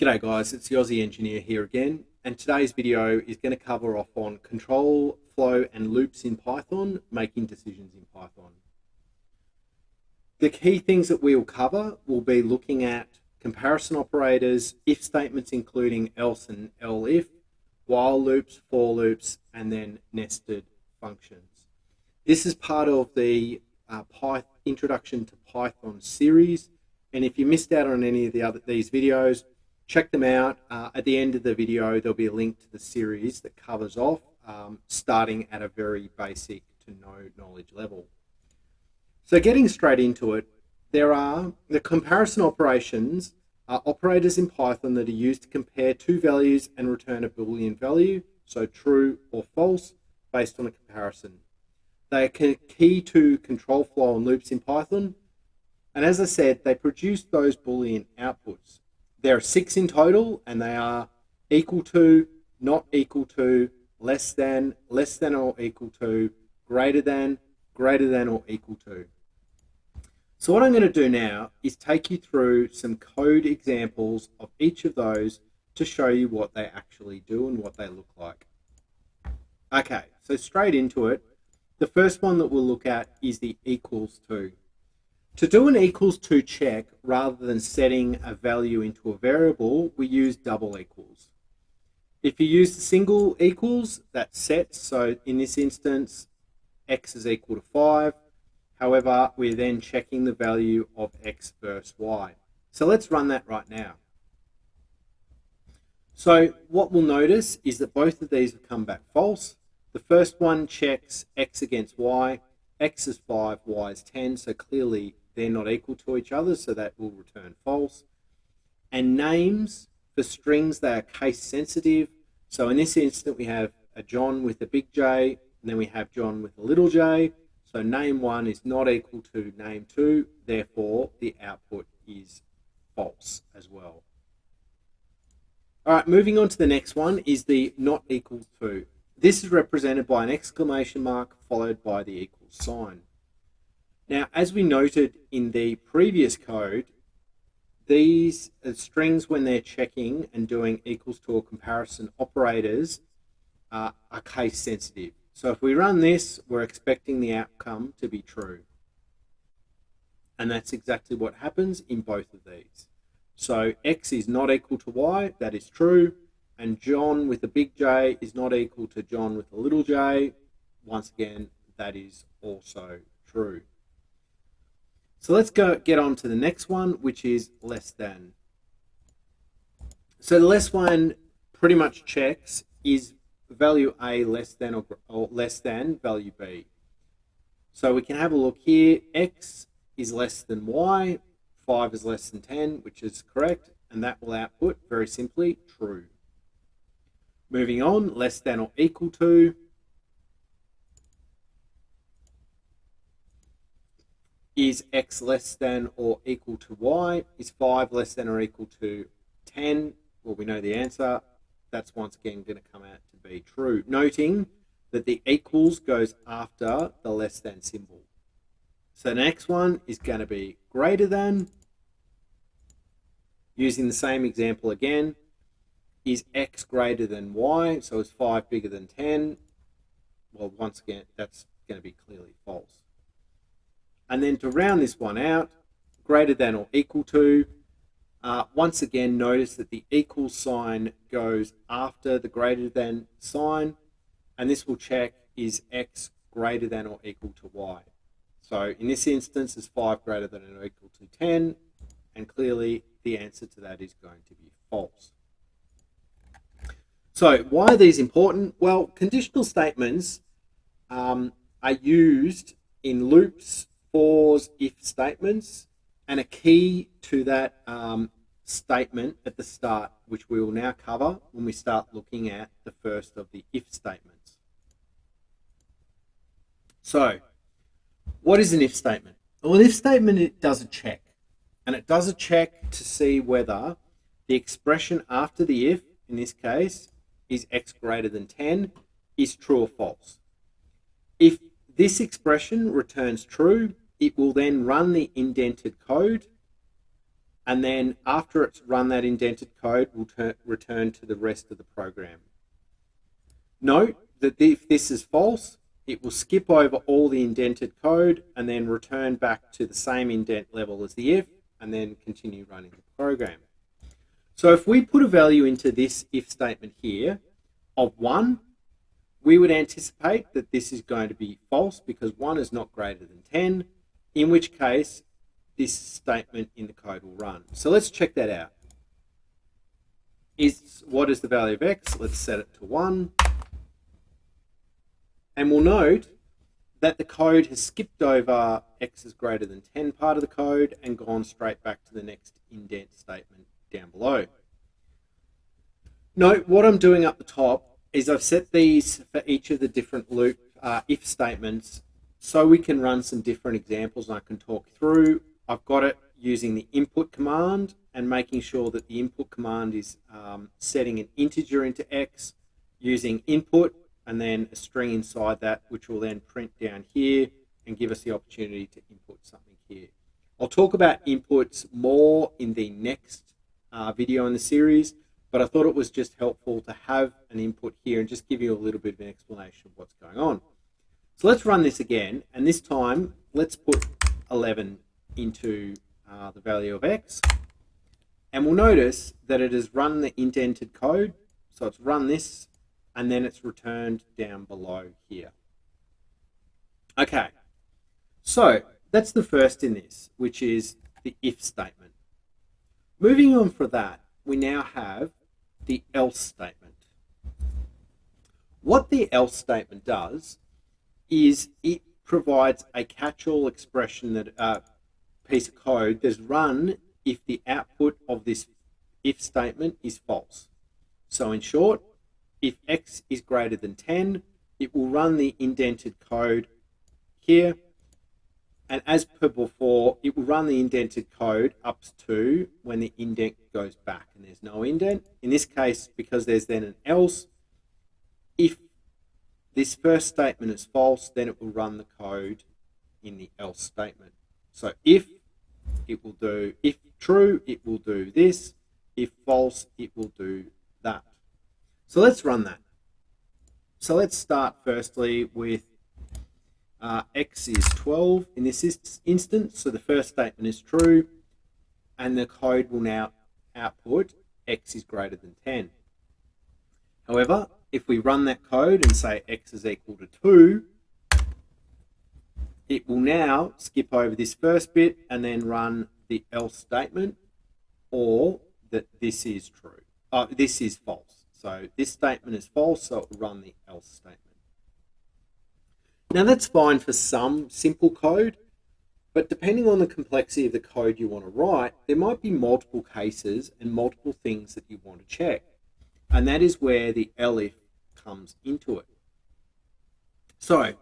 G'day guys, it's the Aussie Engineer here again, and today's video is going to cover off on control, flow and loops in Python, making decisions in Python. The key things that we will cover will be looking at comparison operators, if statements including else and elif, while loops, for loops, and then nested functions. This is part of the Introduction to Python series, and if you missed out on any of these videos, check them out. At the end of the video, there'll be a link to the series that covers off, starting at a very basic to no knowledge level. So getting straight into it, there are the comparison operations are operators in Python that are used to compare two values and return a Boolean value, so true or false, based on a comparison. They are key to control flow and loops in Python, and as I said, they produce those Boolean outputs. There are 6 in total, and they are equal to, not equal to, less than or equal to, greater than or equal to. So what I'm going to do now is take you through some code examples of each of those to show you what they actually do and what they look like. Okay, so straight into it. The first one that we'll look at is the equals to. To do an equals to check, rather than setting a value into a variable, we use double equals. If you use the single equals, that sets, so in this instance, x is equal to 5. However, we're then checking the value of x versus y. So let's run that right now. So what we'll notice is that both of these will come back false. The first one checks x against y. X is 5, y is 10, so clearly they're not equal to each other, so that will return false. And names for strings, they are case sensitive. So in this instance, we have a John with a big J, and then we have John with a little j. So name 1 is not equal to name 2, therefore the output is false as well. All right, moving on to the next one is the not equal to. This is represented by an exclamation mark followed by the equal sign. Now, as we noted in the previous code, these strings, when they're checking and doing equals to or comparison operators, are case sensitive. So if we run this, we're expecting the outcome to be true. And that's exactly what happens in both of these. So x is not equal to y, that is true. And John with a big J is not equal to John with a little j. Once again, that is also true. So let's get on to the next one, which is less than. So the less one pretty much checks is value A less than or less than value B. So we can have a look here. X is less than Y, 5 is less than 10, which is correct, and that will output very simply true. Moving on, less than or equal to. Is x less than or equal to y? Is 5 less than or equal to 10? Well, we know the answer. That's once again going to come out to be true. Noting that the equals goes after the less than symbol. So the next one is going to be greater than. Using the same example again. Is x greater than y? So is 5 bigger than 10? Well, once again, that's going to be clearly false. And then to round this one out, greater than or equal to, once again, notice that the equal sign goes after the greater than sign, and this will check is x greater than or equal to y. So in this instance, is 5 greater than or equal to 10, and clearly the answer to that is going to be false. So why are these important? Well, conditional statements are used in loops, fors, if statements, and a key to that statement at the start, which we will now cover when we start looking at the first of the if statements. So what is an if statement? Well, an if statement, it does a check, and it does a check to see whether the expression after the if, in this case, is x greater than 10, is true or false. If this expression returns true, it will then run the indented code and then after it's run that indented code, we'll return to the rest of the program. Note that if this is false, it will skip over all the indented code and then return back to the same indent level as the if, and then continue running the program. So if we put a value into this if statement here of 1, we would anticipate that this is going to be false because 1 is not greater than 10, in which case this statement in the code will run. So let's check that out. What is the value of x? Let's set it to 1. And we'll note that the code has skipped over x is greater than 10 part of the code and gone straight back to the next indent statement down below. Note what I'm doing up the top is I've set these for each of the different loop if statements so we can run some different examples and I can talk through. I've got it using the input command and making sure that the input command is setting an integer into x using input and then a string inside that, which will then print down here and give us the opportunity to input something here. I'll talk about inputs more in the next video in the series, but I thought it was just helpful to have an input here and just give you a little bit of an explanation of what's going on. So let's run this again, and this time let's put 11 into the value of x, and we'll notice that it has run the indented code, so it's run this and then it's returned down below here. Okay, so that's the first in this, which is the if statement. Moving on from that, we now have the else statement. What the else statement does is it provides a catch-all expression, that piece of code that's run if the output of this if statement is false. So in short, if x is greater than 10, it will run the indented code here, and as per before, it will run the indented code up to when the indent goes back and there's no indent. In this case, because there's then an else, if this first statement is false, then it will run the code in the else statement. So if true, it will do this. If false, it will do that. So let's run that. So let's start firstly with x is 12 in this instance. So the first statement is true, and the code will now output x is greater than 10. However, if we run that code and say x is equal to 2, it will now skip over this first bit and then run the else statement, or that this is true. This is false. So this statement is false, so it will run the else statement. Now that's fine for some simple code, but depending on the complexity of the code you want to write, there might be multiple cases and multiple things that you want to check. And that is where the elif comes into it. So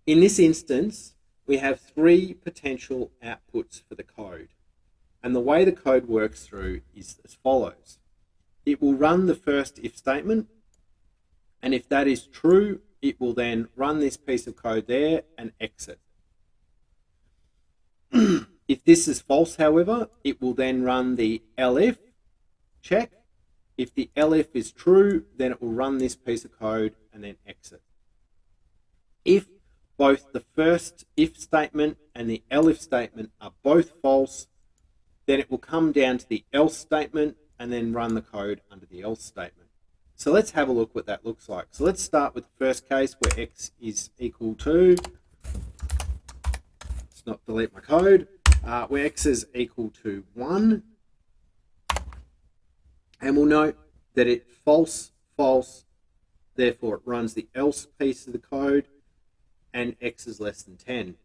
in this instance, we have 3 potential outputs for the code. And the way the code works through is as follows. It will run the first if statement, and if that is true, it will then run this piece of code there and exit. If this is false, however, it will then run the elif check. If the elif is true, then it will run this piece of code and then exit. If both the first if statement and the elif statement are both false, then it will come down to the else statement and then run the code under the else statement. So let's have a look what that looks like. So let's start with the first case where x is equal to, let's not delete my code, where x is equal to 1. And we'll note that it false, false, therefore it runs the else piece of the code, and x is less than 10.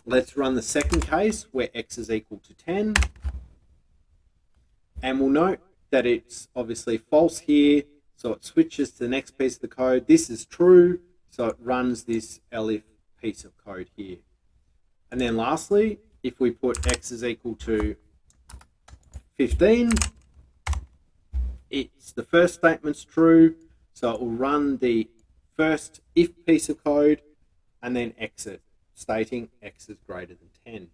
Let's run the second case where x is equal to 10. And we'll note that it's obviously false here, so it switches to the next piece of the code. This is true, so it runs this elif piece of code here. And then lastly, if we put x is equal to 15, it's the first statement's true, so it will run the first if piece of code and then exit, stating x is greater than 10.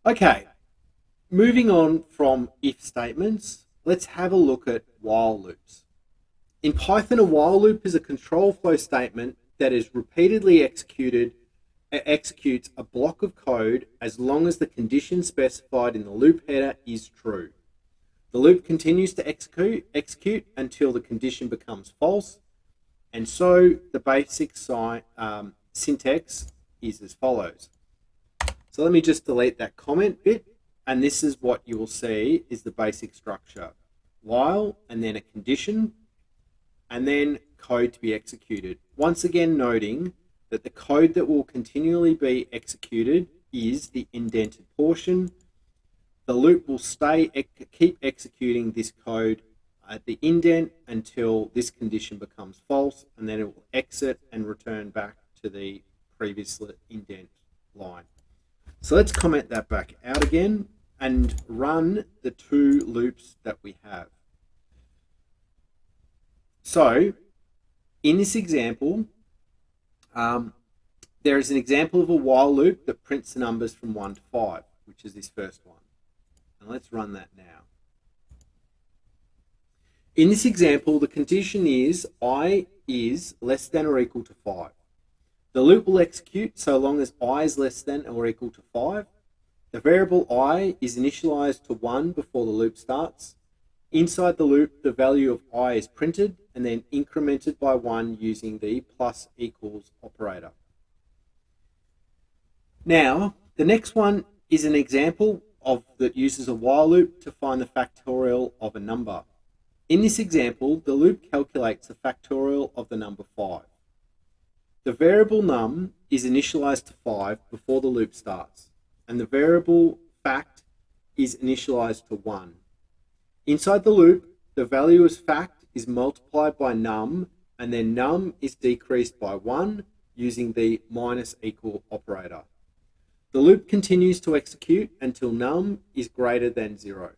Okay, moving on from if statements, let's have a look at while loops. In Python, a while loop is a control flow statement that is repeatedly executes a block of code as long as the condition specified in the loop header is true. The loop continues to execute until the condition becomes false, and so the basic syntax is as follows. So let me just delete that comment bit, and this is what you will see is the basic structure. While, and then a condition, and then code to be executed. Once again noting that the code that will continually be executed is the indented portion. The loop will keep executing this code at the indent until this condition becomes false, and then it will exit and return back to the previous indent line. So let's comment that back out again and run the two loops that we have. So in this example, there is an example of a while loop that prints the numbers from 1 to 5, which is this first one. And let's run that now. In this example, the condition is I is less than or equal to 5. The loop will execute so long as I is less than or equal to 5. The variable I is initialized to 1 before the loop starts. Inside the loop, the value of I is printed and then incremented by 1 using the plus equals operator. Now, the next one is an example that uses a while loop to find the factorial of a number. In this example, the loop calculates the factorial of the number 5. The variable num is initialized to 5 before the loop starts, and the variable fact is initialized to 1. Inside the loop, the value as fact is multiplied by num, and then num is decreased by 1 using the minus equal operator. The loop continues to execute until num is greater than 0.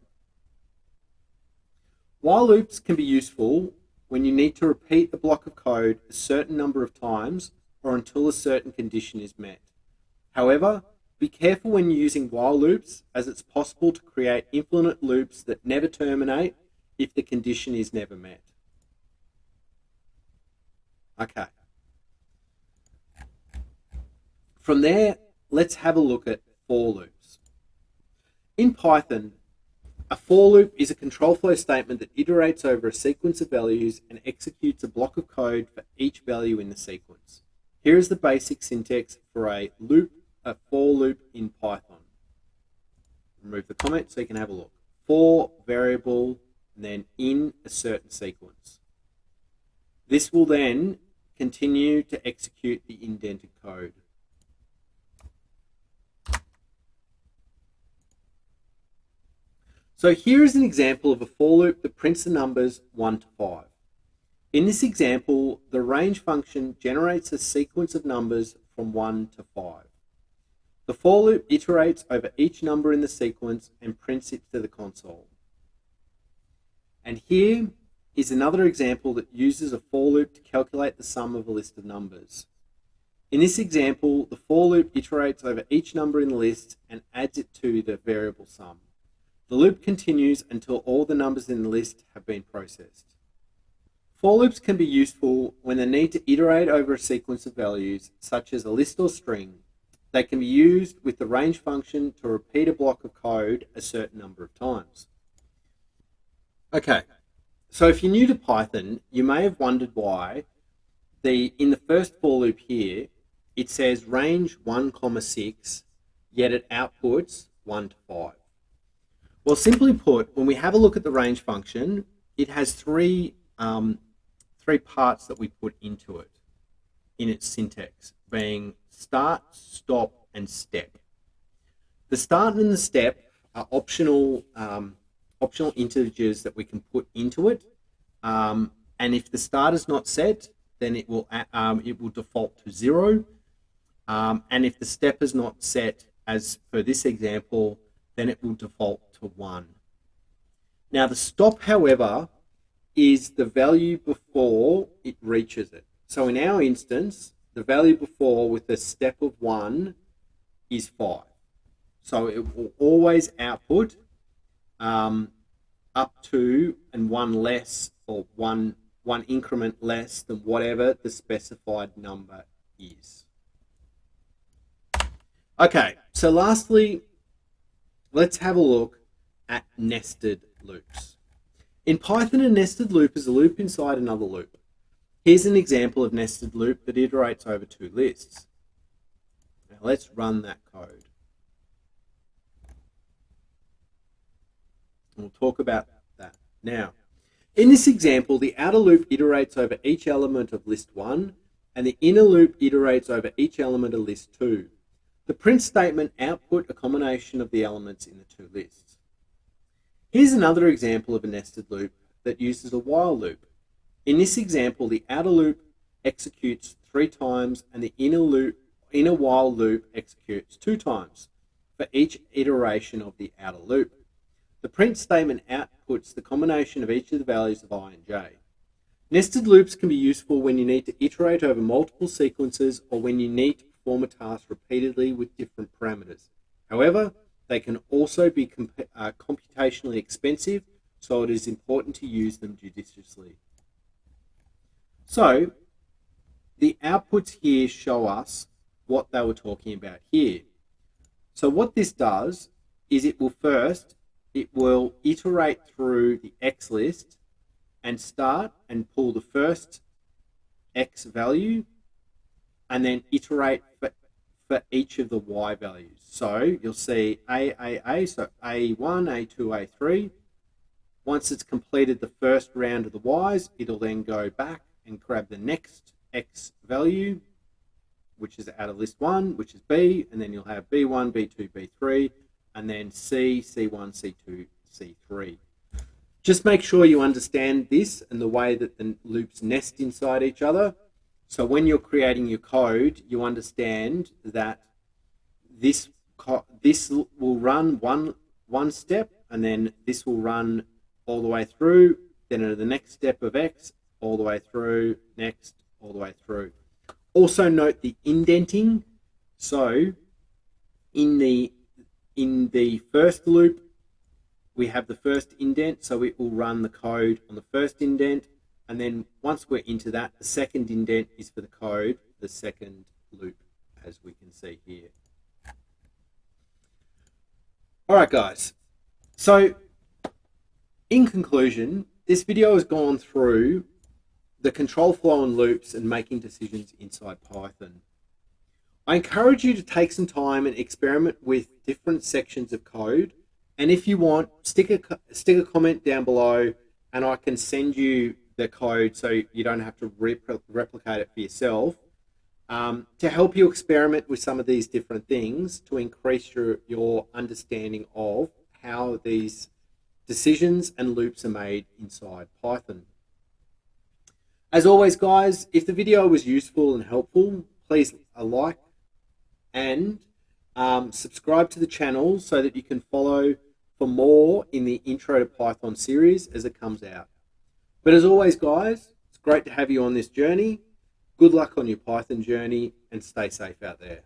While loops can be useful when you need to repeat the block of code a certain number of times or until a certain condition is met. However, be careful when using while loops, as it's possible to create infinite loops that never terminate if the condition is never met. Okay. From there, let's have a look at for loops. In Python, a for loop is a control flow statement that iterates over a sequence of values and executes a block of code for each value in the sequence. Here is the basic syntax for a for loop in Python. Remove the comment so you can have a look. For variable, and then in a certain sequence. This will then continue to execute the indented code. So here is an example of a for loop that prints the numbers 1 to 5. In this example, the range function generates a sequence of numbers from 1 to 5. The for loop iterates over each number in the sequence and prints it to the console. And here is another example that uses a for loop to calculate the sum of a list of numbers. In this example, the for loop iterates over each number in the list and adds it to the variable sum. The loop continues until all the numbers in the list have been processed. For loops can be useful when they need to iterate over a sequence of values, such as a list or string. They can be used with the range function to repeat a block of code a certain number of times. Okay, so if you're new to Python, you may have wondered why in the first for loop here, it says range 1, 6, yet it outputs 1 to 5. Well, simply put, when we have a look at the range function, it has three parts that we put into it in its syntax, being start, stop, and step. The start and the step are optional integers that we can put into it, and if the start is not set, then it will default to 0, and if the step is not set, as per this example, then it will default to 1. Now the stop, however, is the value before it reaches it. So in our instance, the value before with a step of 1 is 5. So it will always output up to and one less, or one increment less than whatever the specified number is. Okay, so lastly, let's have a look at nested loops. In Python, a nested loop is a loop inside another loop. Here's an example of nested loop that iterates over two lists. Now let's run that code. We'll talk about that now. In this example, the outer loop iterates over each element of list 1, and the inner loop iterates over each element of list 2. The print statement outputs a combination of the elements in the two lists. Here's another example of a nested loop that uses a while loop. In this example, the outer loop executes 3 times and the inner while loop executes 2 times for each iteration of the outer loop. The print statement outputs the combination of each of the values of I and j. Nested loops can be useful when you need to iterate over multiple sequences or when you need to perform a task repeatedly with different parameters. However, they can also be computationally expensive, so it is important to use them judiciously. So, the outputs here show us what they were talking about here. So what this does is it will iterate through the X list and start and pull the first X value and then iterate for each of the Y values. So you'll see A, so A1, A2, A3. Once it's completed the first round of the Ys, it'll then go back and grab the next X value, which is out of list 1, which is B, and then you'll have B1, B2, B3, and then C, C1, C2, C3. Just make sure you understand this and the way that the loops nest inside each other. So when you're creating your code, you understand that this will run one step, and then this will run all the way through, then the next step of X, all the way through, next, all the way through. Also note the indenting. So in the first loop, we have the first indent, so it will run the code on the first indent, and then once we're into that, the second indent is for the code, the second loop, as we can see here. All right, guys. So in conclusion, this video has gone through the control flow and loops and making decisions inside Python. I encourage you to take some time and experiment with different sections of code. And if you want, stick a comment down below and I can send you the code so you don't have to replicate it for yourself, to help you experiment with some of these different things to increase your understanding of how these decisions and loops are made inside Python. As always, guys, if the video was useful and helpful, please like and subscribe to the channel so that you can follow for more in the Intro to Python series as it comes out. But as always, guys, it's great to have you on this journey. Good luck on your Python journey and stay safe out there.